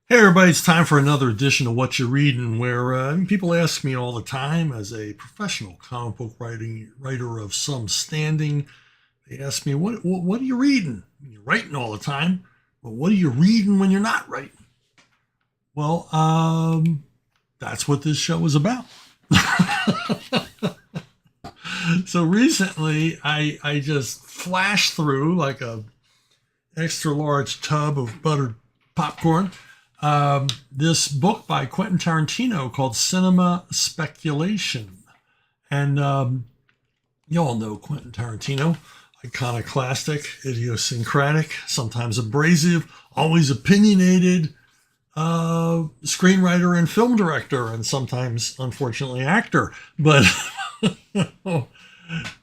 Hey everybody, it's time for another edition of What You Readin', where people ask me all the time, as a professional comic book writer of some standing, they ask me, what are you reading? You're writing all the time, but what are you reading when you're not writing? Well, that's what this show is about. So recently, I just flashed through like a extra large tub of buttered popcorn. This book by Quentin Tarantino called Cinema Speculation. And you all know Quentin Tarantino, iconoclastic, idiosyncratic, sometimes abrasive, always opinionated screenwriter and film director, and sometimes, unfortunately, actor. But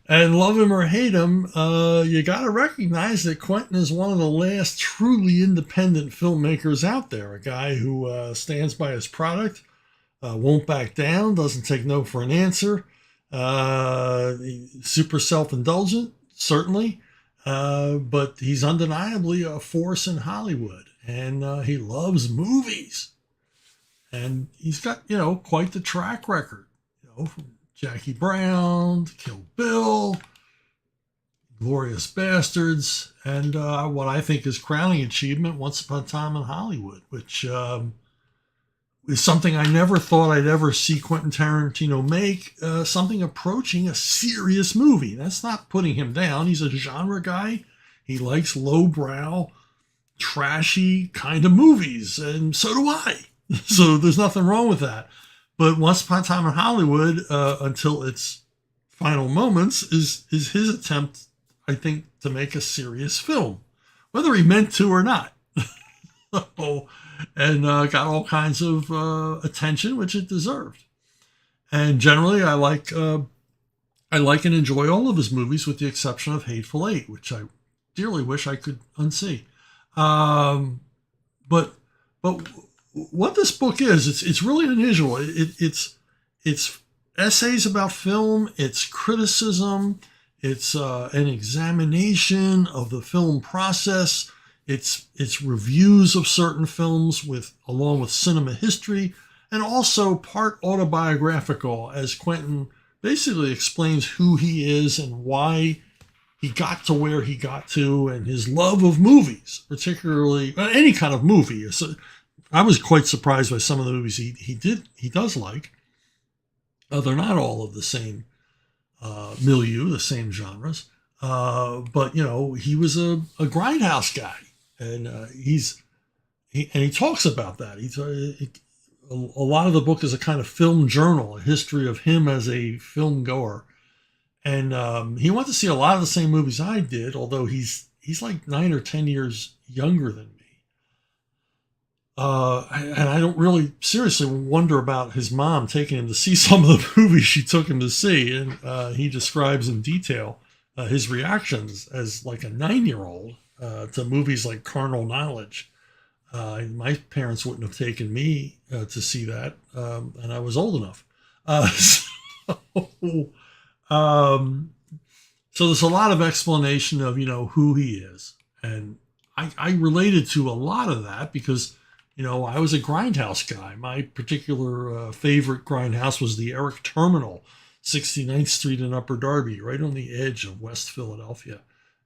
and love him or hate him, you got to recognize that Quentin is one of the last truly independent filmmakers out there. A guy who stands by his product, won't back down, doesn't take no for an answer. Super self-indulgent, certainly, but he's undeniably a force in Hollywood, and he loves movies. And he's got, quite the track record, from Jackie Brown, Kill Bill, Glorious Bastards, and what I think is crowning achievement, Once Upon a Time in Hollywood, which is something I never thought I'd ever see Quentin Tarantino make, something approaching a serious movie. That's not putting him down. He's a genre guy. He likes lowbrow, trashy kind of movies, and so do I. So there's nothing wrong with that. But Once Upon a Time in Hollywood, until its final moments, is his attempt, I think, to make a serious film, whether he meant to or not. And got all kinds of attention, which it deserved. And generally, I like and enjoy all of his movies, with the exception of Hateful Eight, which I dearly wish I could unsee. But what this book is, it's really unusual. It's essays about film, it's criticism, it's an examination of the film process, it's reviews of certain films along with cinema history, and also part autobiographical, as Quentin basically explains who he is and why he got to where he got to, and his love of movies, particularly any kind of movie. So I was quite surprised by some of the movies he does like. They're not all of the same milieu, the same genres. But he was a grindhouse guy, and he talks about that. A lot of the book is a kind of film journal, a history of him as a film goer, and he went to see a lot of the same movies I did, although he's like 9 or 10 years younger than me. And I don't really seriously wonder about his mom taking him to see some of the movies she took him to see. And he describes in detail his reactions as like a 9-year-old to movies like Carnal Knowledge. My parents wouldn't have taken me to see that, and I was old enough. So there's a lot of explanation of, who he is. And I related to a lot of that because I was a grindhouse guy. My particular favorite grindhouse was the Eric Terminal, 69th Street in Upper Darby, right on the edge of West Philadelphia.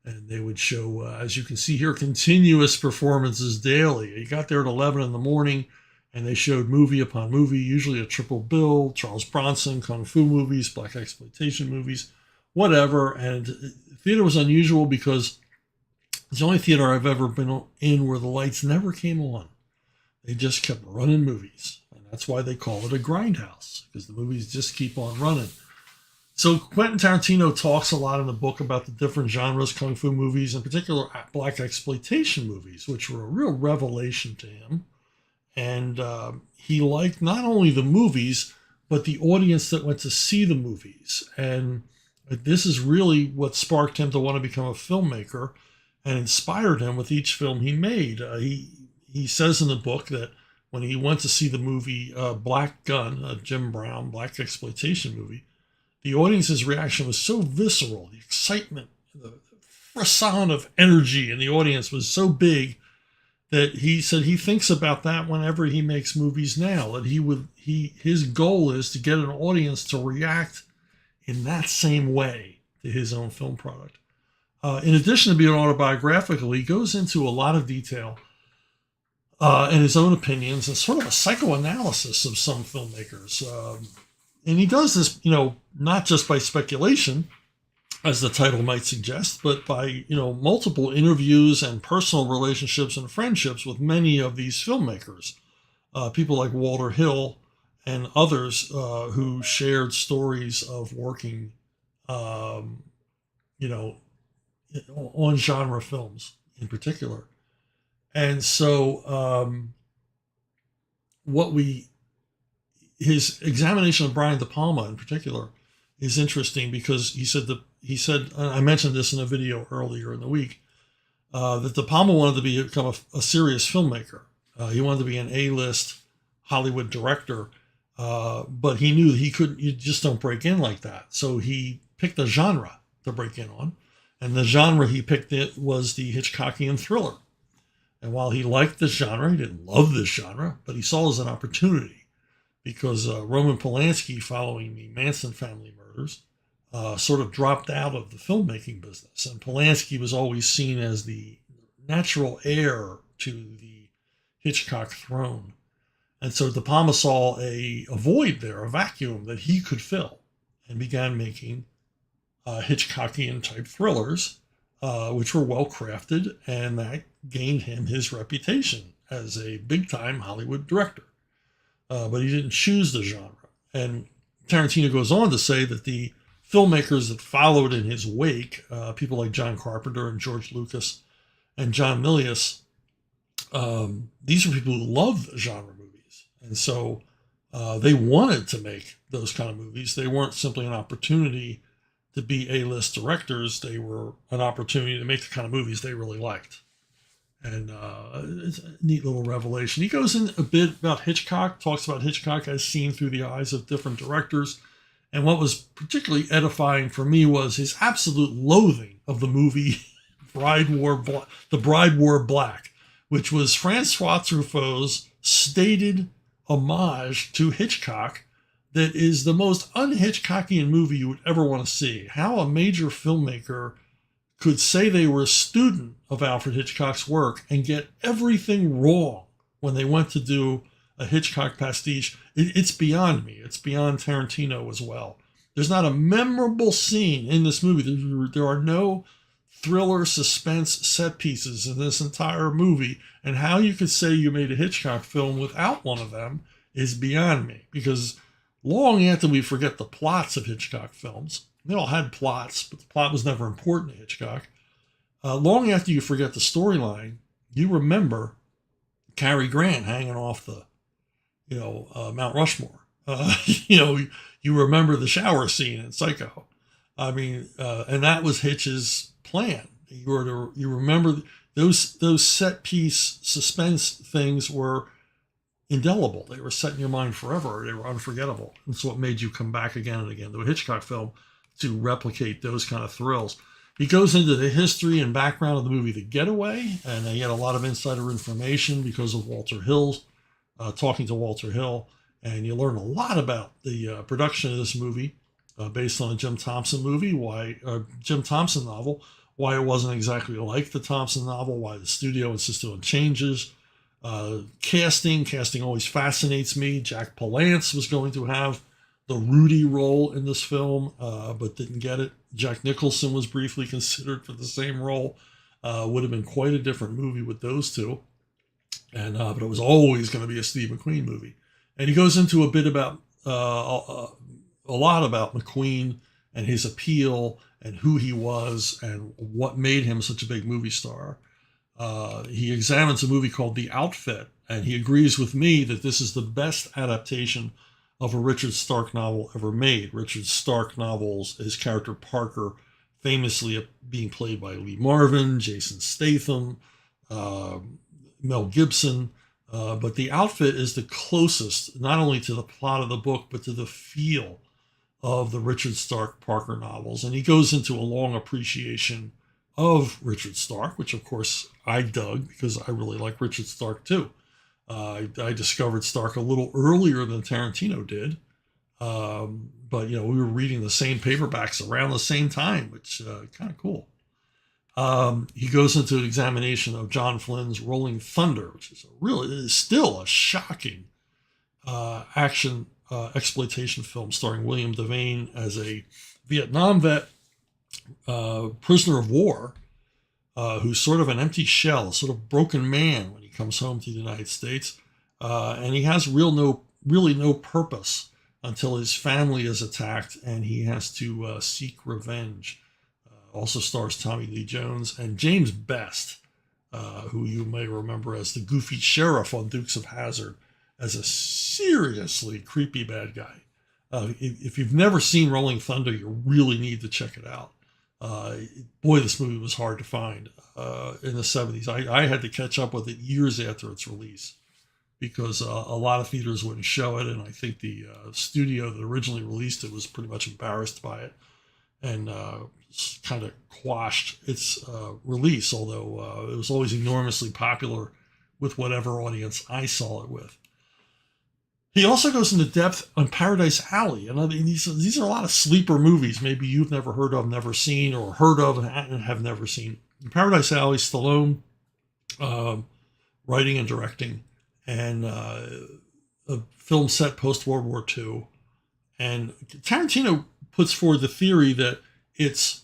And they would show, as you can see here, continuous performances daily. You got there at 11 in the morning, and they showed movie upon movie, usually a triple bill, Charles Bronson, Kung Fu movies, black exploitation movies, whatever. And the theater was unusual because it's the only theater I've ever been in where the lights never came on. They just kept running movies. And that's why they call it a grindhouse, because the movies just keep on running. So Quentin Tarantino talks a lot in the book about the different genres, Kung Fu movies, in particular black exploitation movies, which were a real revelation to him. And he liked not only the movies, but the audience that went to see the movies. And this is really what sparked him to want to become a filmmaker and inspired him with each film he made. He says in the book that when he went to see the movie Black Gun, a Jim Brown black exploitation movie, the audience's reaction was so visceral. The excitement, the frisson of energy in the audience was so big that he said he thinks about that whenever he makes movies now. That his goal is to get an audience to react in that same way to his own film product. In addition to being autobiographical, he goes into a lot of detail and his own opinions and sort of a psychoanalysis of some filmmakers. And he does this, not just by speculation, as the title might suggest, but by, multiple interviews and personal relationships and friendships with many of these filmmakers. People like Walter Hill and others who shared stories of working, on genre films in particular. And so his examination of Brian De Palma in particular is interesting because he said, I mentioned this in a video earlier in the week, that De Palma wanted to become a serious filmmaker. He wanted to be an A-list Hollywood director, but he knew that you just don't break in like that. So he picked a genre to break in on. And the genre he picked was the Hitchcockian thriller. And while he liked this genre, he didn't love this genre, but he saw it as an opportunity because Roman Polanski, following the Manson family murders, sort of dropped out of the filmmaking business. And Polanski was always seen as the natural heir to the Hitchcock throne. And so De Palma saw a void there, a vacuum that he could fill, and began making Hitchcockian type thrillers, which were well crafted, and that gained him his reputation as a big time Hollywood director. But he didn't choose the genre. And Tarantino goes on to say that the filmmakers that followed in his wake, people like John Carpenter and George Lucas and John Milius, these were people who loved genre movies. And so they wanted to make those kind of movies. They weren't simply an opportunity to be A-list directors. They were an opportunity to make the kind of movies they really liked. And it's a neat little revelation. He goes in a bit about Hitchcock, talks about Hitchcock as seen through the eyes of different directors. And what was particularly edifying for me was his absolute loathing of the movie The Bride Wore Black, which was Francois Truffaut's stated homage to Hitchcock that is the most un-Hitchcockian movie you would ever want to see. How a major filmmaker could say they were a student of Alfred Hitchcock's work and get everything wrong when they went to do a Hitchcock pastiche, it's beyond me. It's beyond Tarantino as well. There's not a memorable scene in this movie. There are no thriller suspense set pieces in this entire movie. And how you could say you made a Hitchcock film without one of them is beyond me. Because long after we forget the plots of Hitchcock films, they all had plots, but the plot was never important to Hitchcock. Long after you forget the storyline, you remember Cary Grant hanging off the, Mount Rushmore. You remember the shower scene in Psycho. I mean, and that was Hitch's plan. You remember those set piece suspense things were indelible. They were set in your mind forever. They were unforgettable. That's what made you come back again and again to a Hitchcock film to replicate those kind of thrills. He goes into the history and background of the movie The Getaway, and he had a lot of insider information because of Walter Hill's talking to Walter Hill, and you learn a lot about the production of this movie based on a Jim Thompson novel, why it wasn't exactly like the Thompson novel, why the studio insisted on changes. Casting always fascinates me. Jack Palance was going to have the Rudy role in this film, but didn't get it. Jack Nicholson was briefly considered for the same role. Would have been quite a different movie with those two. And but it was always going to be a Steve McQueen movie. And he goes into a bit about a lot about McQueen and his appeal and who he was and what made him such a big movie star. He examines a movie called The Outfit, and he agrees with me that this is the best adaptation of a Richard Stark novel ever made. Richard Stark novels, his character Parker, famously being played by Lee Marvin, Jason Statham, Mel Gibson. But The Outfit is the closest, not only to the plot of the book, but to the feel of the Richard Stark Parker novels. And he goes into a long appreciation of Richard Stark, which of course I dug because I really like Richard Stark too. I discovered Stark a little earlier than Tarantino did. But, we were reading the same paperbacks around the same time, which kind of cool. He goes into an examination of John Flynn's Rolling Thunder, which is it is still a shocking action exploitation film starring William Devane as a Vietnam vet, prisoner of war, who's sort of an empty shell, sort of broken man when he comes home to the United States. And he has really no purpose until his family is attacked and he has to seek revenge. Also stars Tommy Lee Jones and James Best, who you may remember as the goofy sheriff on Dukes of Hazzard, as a seriously creepy bad guy. If you've never seen Rolling Thunder, you really need to check it out. Boy, this movie was hard to find in the 70s. I had to catch up with it years after its release because a lot of theaters wouldn't show it, and I think the studio that originally released it was pretty much embarrassed by it and kind of quashed its release, although it was always enormously popular with whatever audience I saw it with. He also goes into depth on Paradise Alley. And these are a lot of sleeper movies maybe you've never heard of, never seen, or heard of and have never seen. In Paradise Alley, Stallone writing and directing, and a film set post-World War II. And Tarantino puts forward the theory that it's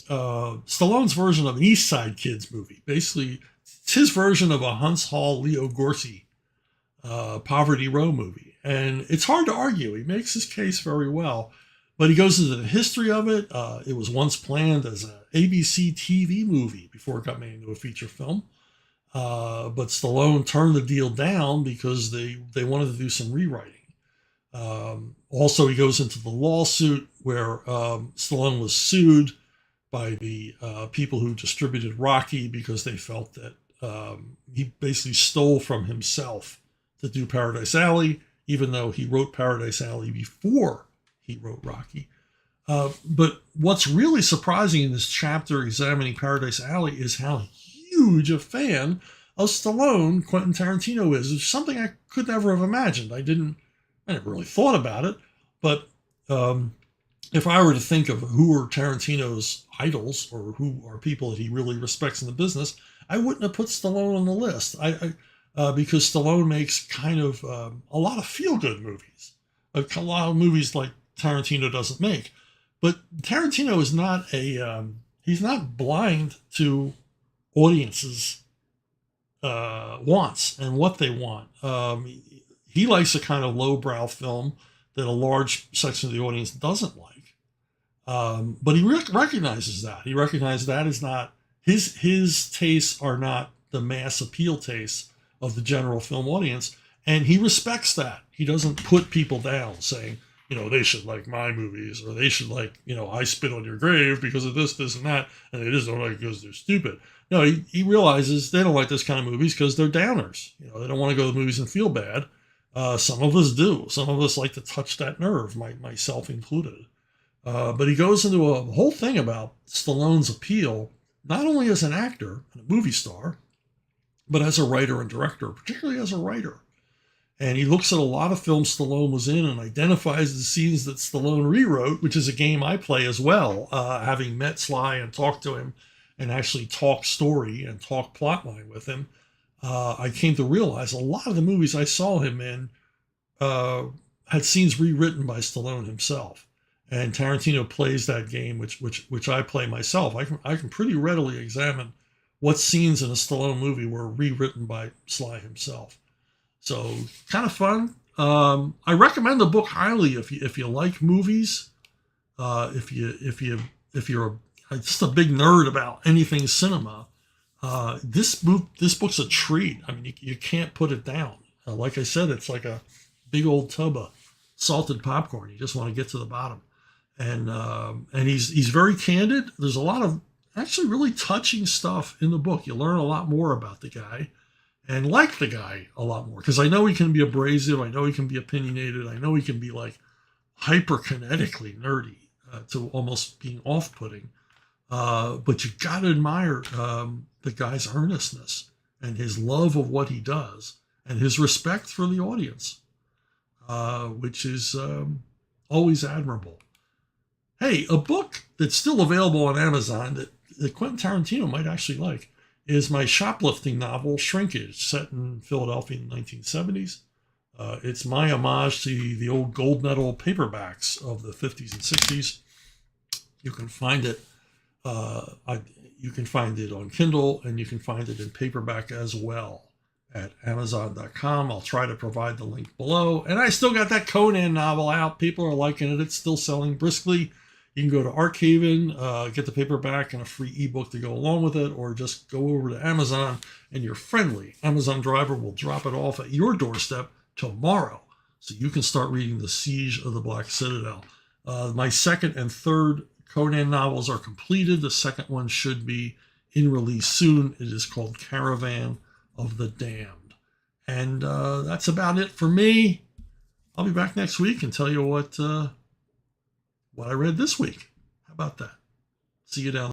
Stallone's version of an East Side Kids movie. Basically, it's his version of a Hunts Hall, Leo Gorcey Poverty Row movie. And it's hard to argue. He makes his case very well. But he goes into the history of it. It was once planned as an ABC TV movie before it got made into a feature film. But Stallone turned the deal down because they wanted to do some rewriting. Also, he goes into the lawsuit where Stallone was sued by the people who distributed Rocky because they felt that he basically stole from himself to do Paradise Alley, even though he wrote Paradise Alley before he wrote Rocky. But what's really surprising in this chapter examining Paradise Alley is how huge a fan of Stallone Quentin Tarantino is. It's something I could never have imagined. I never really thought about it, but if I were to think of who are Tarantino's idols or who are people that he really respects in the business, I wouldn't have put Stallone on the list. Because Stallone makes kind of a lot of feel-good movies, a lot of movies like Tarantino doesn't make. But Tarantino is not he's not blind to audiences' wants and what they want. He likes a kind of lowbrow film that a large section of the audience doesn't like. But he recognizes that. He recognizes that is not his tastes are not the mass appeal tastes of the general film audience, and he respects that. He doesn't put people down saying, they should like my movies, or they should like, I Spit on Your Grave because of this, and that, and they just don't like it because they're stupid. No, he realizes they don't like this kind of movies because they're downers. They don't want to go to the movies and feel bad. Some of us do. Some of us like to touch that nerve, myself included. But he goes into a whole thing about Stallone's appeal, not only as an actor and a movie star, but as a writer and director, particularly as a writer. And he looks at a lot of films Stallone was in and identifies the scenes that Stallone rewrote, which is a game I play as well, having met Sly and talked to him and actually talk story and talk plotline with him. I came to realize a lot of the movies I saw him in had scenes rewritten by Stallone himself. And Tarantino plays that game, which I play myself. I can pretty readily examine what scenes in a Stallone movie were rewritten by Sly himself. So kind of fun. I recommend the book highly if you like movies. If you're just a big nerd about anything cinema, this book's a treat. I mean, you can't put it down. Like I said, it's like a big old tub of salted popcorn. You just want to get to the bottom. And he's very candid. There's a lot of actually really touching stuff in the book. You learn a lot more about the guy and like the guy a lot more. Because I know he can be abrasive. I know he can be opinionated. I know he can be like hyperkinetically nerdy to almost being off-putting. But you got to admire the guy's earnestness and his love of what he does and his respect for the audience, which is always admirable. Hey, a book that's still available on Amazon that Quentin Tarantino might actually like is my shoplifting novel, Shrinkage, set in Philadelphia in the 1970s. It's my homage to the old gold medal paperbacks of the 50s and 60s. You can find it. You can find it on Kindle, and you can find it in paperback as well at Amazon.com. I'll try to provide the link below. And I still got that Conan novel out. People are liking it. It's still selling briskly. You can go to Archaven, get the paperback and a free ebook to go along with it, or just go over to Amazon, and your friendly Amazon driver will drop it off at your doorstep tomorrow, so you can start reading The Siege of the Black Citadel. My second and third Conan novels are completed. The second one should be in release soon. It is called Caravan of the Damned. And that's about it for me. I'll be back next week and tell you what I read this week. How about that? See you down there.